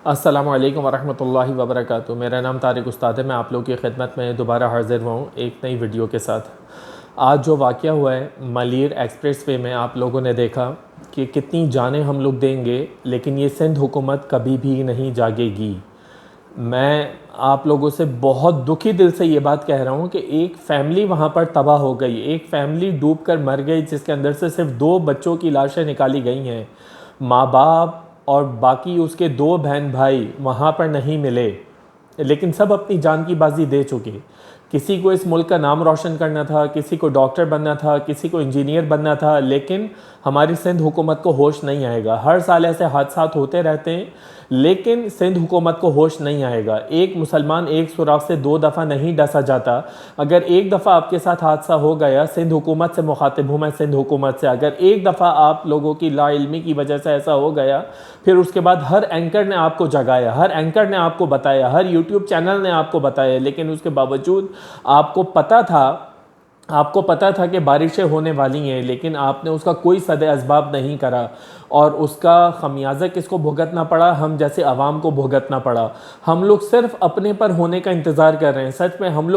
अस्सलामु अलैकुम वरहमतुल्लाहि वबरकातुहू। मेरा नाम तारिक उस्ताद है। मैं आप लोगों की खिदमत में दोबारा हाज़िर हुआ हूँ एक नई वीडियो के साथ। आज जो वाक़या हुआ है मलिर एक्सप्रेस वे में, आप लोगों ने देखा कि कितनी जानें हम लोग देंगे लेकिन ये सिंध हुकूमत कभी भी नहीं जागेगी। मैं आप लोगों से बहुत दुखी दिल से ये बात कह रहा हूँ कि एक फ़ैमिली वहाँ पर तबाह हो गई, एक फ़ैमिली डूब कर मर गई जिसके अंदर से सिर्फ 2 बच्चों की लाशें निकाली गई हैं। माँ बाप और बाकी उसके 2 बहन भाई वहाँ पर नहीं मिले, लेकिन सब अपनी जान की बाजी दे चुके। किसी को इस मुल्क का नाम रोशन करना था, किसी को डॉक्टर बनना था, किसी को इंजीनियर बनना था, लेकिन हमारी सिंध हुकूमत को होश नहीं आएगा। हर साल ऐसे हादसा होते रहते हैं लेकिन सिंध हुकूमत को होश नहीं आएगा। एक मुसलमान एक सुराख से 2 दफ़ा नहीं डसा जाता। अगर एक दफ़ा आपके साथ हादसा हो गया, सिंध हुकूमत से मुखातिब हूँ मैं, सिंध हुकूमत से, अगर एक दफ़ा आप लोगों की लाइल्मी की वजह से ऐसा हो गया, फिर उसके बाद हर एंकर ने आपको जगाया, हर एंकर ने आपको बताया, हर यूट्यूब चैनल ने आपको बताया, लेकिन उसके बावजूद आपको पता था कि बारिशें होने वाली हैं, लेकिन आपने उसका कोई सदे असबाब नहीं करा और उसका खमियाजा किसको भुगतना पड़ा? हम जैसे आवाम को भुगतना पड़ा। हम लोग सिर्फ अपने पर होने का इंतज़ार कर रहे हैं। सच में हम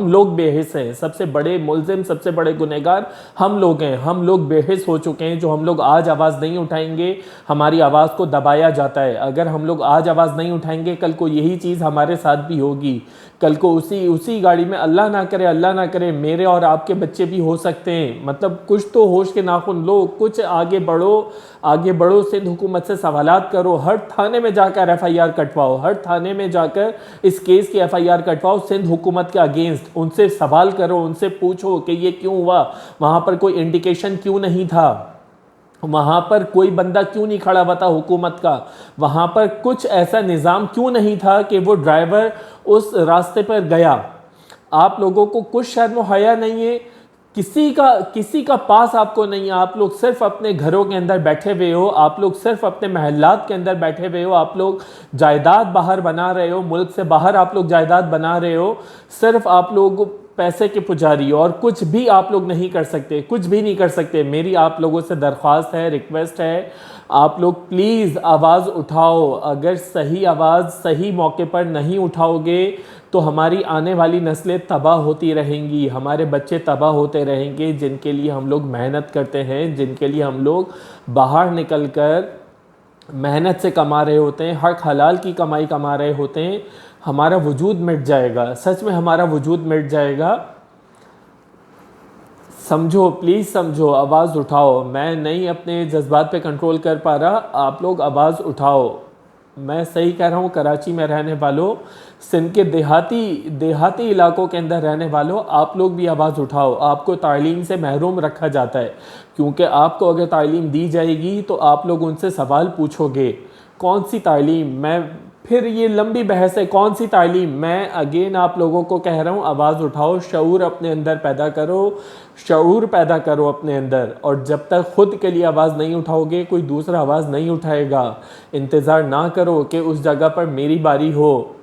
लोग बेहिस हैं। सबसे बड़े मुल्ज़िम, सबसे बड़े गुनहगार हम लोग हैं। हम लोग बेहिस हो चुके हैं। जो हम लोग आज आवाज़ नहीं उठाएंगे, हमारी आवाज़ को दबाया जाता है। अगर हम लोग आज आवाज़ नहीं उठाएंगे, कल को यही चीज़ हमारे साथ भी होगी। कल को उसी गाड़ी में अल्लाह ना करे मेरे और आपके बच्चे भी हो सकते हैं। मतलब कुछ तो होश के नाखून लो, कुछ आगे बढ़ो, सिंध हुकूमत से सवालात करो, हर थाने में जाकर FIR कटवाओ, हर थाने में जाकर इस केस की FIR कटवाओ सिंध हुकूमत के अगेंस्ट। उनसे सवाल करो, उनसे पूछो कि ये क्यों हुआ, वहाँ पर कोई इंडिकेशन क्यों नहीं था, वहाँ पर कोई बंदा क्यों नहीं खड़ा हुआ था हुकूमत का, वहाँ पर कुछ ऐसा निज़ाम क्यों नहीं था कि वो ड्राइवर उस रास्ते पर गया। आप लोगों को कुछ शर्म व हया नहीं है, किसी का पास आपको नहीं है। आप लोग सिर्फ अपने घरों के अंदर बैठे हुए हो, आप लोग सिर्फ अपने महल्लात के अंदर बैठे हुए हो, आप लोग जायदाद बाहर बना रहे हो, मुल्क से बाहर आप लोग जायदाद बना रहे हो। सिर्फ आप लोग पैसे के पुजारी हो और कुछ भी आप लोग नहीं कर सकते, कुछ भी नहीं कर सकते। मेरी आप लोगों से दरख्वास्त है, रिक्वेस्ट है, आप लोग प्लीज़ आवाज़ उठाओ। अगर सही आवाज़ सही मौके पर नहीं उठाओगे तो हमारी आने वाली नस्लें तबाह होती रहेंगी, हमारे बच्चे तबाह होते रहेंगे, जिनके लिए हम लोग मेहनत करते हैं, जिनके लिए हम लोग बाहर निकल कर मेहनत से कमा रहे होते हैं, हक हलाल की कमाई कमा रहे होते हैं। हमारा वजूद मिट जाएगा, सच में हमारा वजूद मिट जाएगा। समझो, प्लीज़ समझो, आवाज़ उठाओ। मैं नहीं अपने जज्बात पे कंट्रोल कर पा रहा, आप लोग आवाज़ उठाओ। मैं सही कह रहा हूँ, कराची में रहने वालों, सिंध के देहाती इलाकों के अंदर रहने वालों, आप लोग भी आवाज़ उठाओ। आपको तालीम से महरूम रखा जाता है, क्योंकि आपको अगर तालीम दी जाएगी तो आप लोग उनसे सवाल पूछोगे। कौन सी तालीम? फिर ये लंबी बहस है, कौन सी तालीम? मैं अगेन आप लोगों को कह रहा हूँ, आवाज़ उठाओ, शऊर अपने अंदर पैदा करो, शऊर पैदा करो अपने अंदर। और जब तक ख़ुद के लिए आवाज़ नहीं उठाओगे, कोई दूसरा आवाज़ नहीं उठाएगा। इंतज़ार ना करो कि उस जगह पर मेरी बारी हो।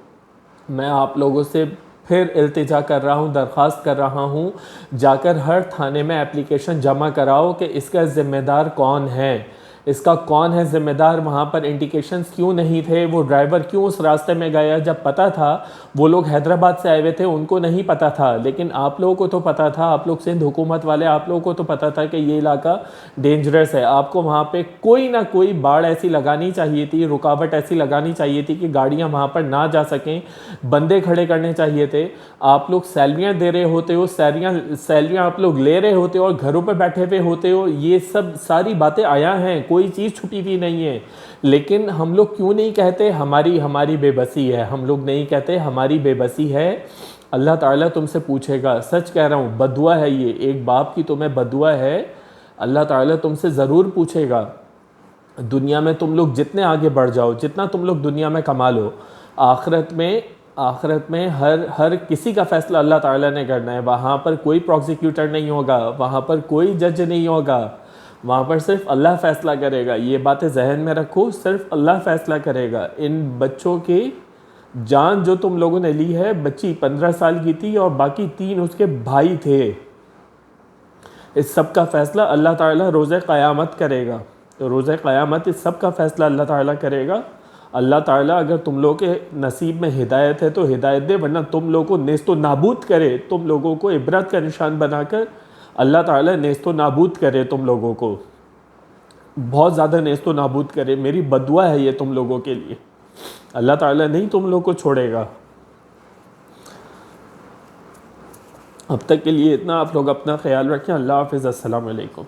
मैं आप लोगों से फिर इल्तिजा कर रहा हूँ, दरख्वास्त कर रहा हूँ, जाकर हर थाने में एप्लीकेशन जमा कराओ कि इसका ज़िम्मेदार कौन है, इसका कौन है ज़िम्मेदार। वहाँ पर इंडिकेशंस क्यों नहीं थे, वो ड्राइवर क्यों उस रास्ते में गया जब पता था वो लोग हैदराबाद से आए हुए थे, उनको नहीं पता था, लेकिन आप लोगों को तो पता था। आप लोग सिंध हुकूमत वाले, आप लोगों को तो पता था कि ये इलाका डेंजरस है। आपको वहाँ पे कोई ना कोई बाड़ ऐसी लगानी चाहिए थी, रुकावट ऐसी लगानी चाहिए थी कि गाड़ियाँ वहाँ पर ना जा सकें, बंदे खड़े करने चाहिए थे। आप लोग सैलरियाँ दे रहे होते हो, सैलरियाँ आप लोग ले रहे होते हो और घरों पर बैठे हुए होते हो। ये सब सारी बातें आया हैं, कोई चीज़ छुपी हुई नहीं है। लेकिन हम लोग क्यों नहीं कहते हमारी बेबसी है? हम लोग नहीं कहते हमारी बेबसी है। अल्लाह ताला तुमसे पूछेगा, सच कह रहा हूँ, बदुआ है ये, एक बाप की तुम्हें बदुआ है। अल्लाह ताला तुमसे ज़रूर पूछेगा। दुनिया में तुम लोग जितने आगे बढ़ जाओ, जितना तुम लोग दुनिया में कमा लो, आखिरत में हर किसी का फ़ैसला अल्लाह ताला ने करना है। वहाँ पर कोई प्रोसिक्यूटर नहीं होगा, वहाँ पर कोई जज नहीं होगा, वहाँ पर सिर्फ अल्लाह फ़ैसला करेगा। ये बातें जहन में रखो, सिर्फ अल्लाह फ़ैसला करेगा। इन बच्चों की जान जो तुम लोगों ने ली है, बच्ची 15 साल की थी और बाकी 3 उसके भाई थे, इस सब का फ़ैसला अल्लाह ताला रोज़े क़यामत करेगा। तो रोज़े क़यामत इस सब का फ़ैसला अल्लाह ताला करेगा। अल्लाह ताला अगर तुम लोगों के नसीब में हिदायत है तो हिदायत दे, वरना तुम लोगों को नेस्तो नाबूद करे, तुम लोगों को इबरत का निशान बनाकर अल्लाह ताला नेस्तो नाबूद करे, तुम लोगों को बहुत ज़्यादा नेस्तो नाबूद करे। मेरी बदुआ है ये तुम लोगों के लिए, अल्लाह ताला नहीं तुम लोग को छोड़ेगा। अब तक के लिए इतना, आप लोग अपना ख्याल रखें। अल्लाह हाफ़िज़, अस्सलाम वालेकुम।